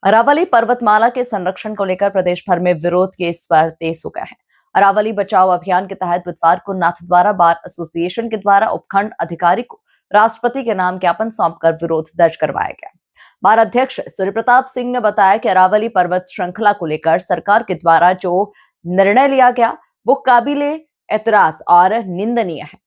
अरावली पर्वतमाला के संरक्षण को लेकर प्रदेश भर में विरोध के स्वर तेज हो गए हैं। अरावली बचाओ अभियान के तहत बुधवार को नाथद्वारा बार एसोसिएशन के द्वारा उपखंड अधिकारी को राष्ट्रपति के नाम ज्ञापन सौंपकर विरोध दर्ज करवाया गया। बार अध्यक्ष सूर्य प्रताप सिंह ने बताया कि अरावली पर्वत श्रृंखला को लेकर सरकार के द्वारा जो निर्णय लिया गया वो काबिले एतराज और निंदनीय है।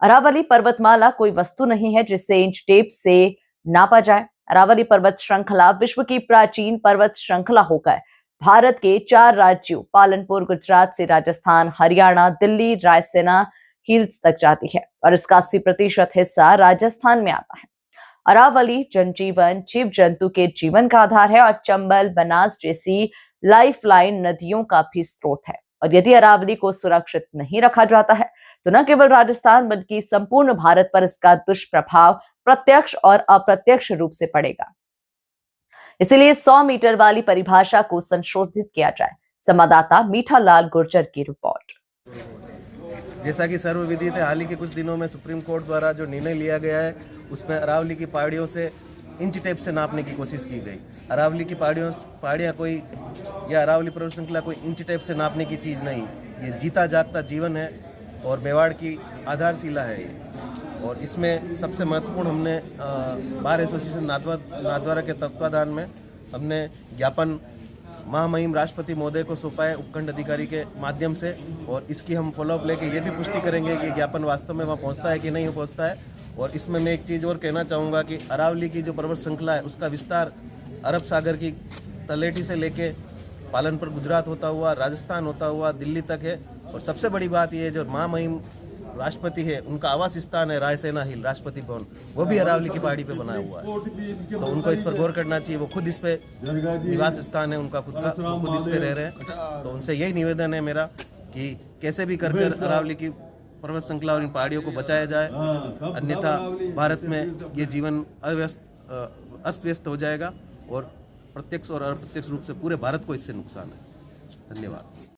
अरावली पर्वतमाला कोई वस्तु नहीं है जिससे इंच टेप से नापा जाए। अरावली पर्वत श्रृंखला विश्व की प्राचीन पर्वत श्रृंखला होकर भारत के 4 राज्यों पालनपुर, गुजरात से राजस्थान, हरियाणा, दिल्ली, रायसेना हिल्स तक जाती है और इसका 80% हिस्सा राजस्थान में आता है। अरावली जनजीवन, जीव जंतु के जीवन का आधार है और चंबल, बनास जैसी लाइफलाइन नदियों का भी स्रोत है। और यदि अरावली को सुरक्षित नहीं रखा जाता है तो न केवल राजस्थान बल्कि संपूर्ण भारत पर इसका दुष्प्रभाव प्रत्यक्ष और अप्रत्यक्ष रूप से पड़ेगा। इसलिए 100 मीटर वाली परिभाषा को संशोधित किया जाए। संवाददाता मीठा लाल गुर्जर की रिपोर्ट। जैसा कि सर्वविदित है, हाल ही के कुछ दिनों में सुप्रीम कोर्ट द्वारा जो निर्णय लिया गया है उसमें अरावली की पहाड़ियों से इंच टेप से नापने की कोशिश की गई। अरावली की पहाड़ियाँ कोई या अरावली पर्वत श्रृंखला कोई इंच टेप से नापने की चीज़ नहीं, ये जीता जागता जीवन है और मेवाड़ की आधारशिला है ये। और इसमें सबसे महत्वपूर्ण हमने बार एसोसिएशन नाथद्वारा के तत्वाधान में हमने ज्ञापन महामहिम राष्ट्रपति महोदय को सौंपा है उपखंड अधिकारी के माध्यम से, और इसकी हम फॉलोअप लेके ये भी पुष्टि करेंगे कि ज्ञापन वास्तव में वहाँ पहुँचता है कि नहीं पहुँचता है। और इसमें मैं एक चीज़ और कहना चाहूँगा कि अरावली की जो पर्वत श्रृंखला है उसका विस्तार अरब सागर की तलेटी से लेके पालनपुर, गुजरात होता हुआ, राजस्थान होता हुआ दिल्ली तक है। और सबसे बड़ी बात यह है, जो महामहिम राष्ट्रपति है उनका आवास स्थान है रायसेना हिल राष्ट्रपति भवन, वो भी अरावली की पहाड़ी पे बनाया हुआ है। तो उनको इस पर गौर करना चाहिए। वो खुद इस पे निवास स्थान है उनका खुद का, वो खुद इस पे रह रहे हैं। तो उनसे यही निवेदन है मेरा कि कैसे भी कर अरावली की पर्वत श्रृंखला और इन पहाड़ियों को बचाया जाए, अन्यथा भारत में ये जीवन अस्त व्यस्त हो जाएगा और प्रत्यक्ष और अप्रत्यक्ष रूप से पूरे भारत को इससे नुकसान है। धन्यवाद।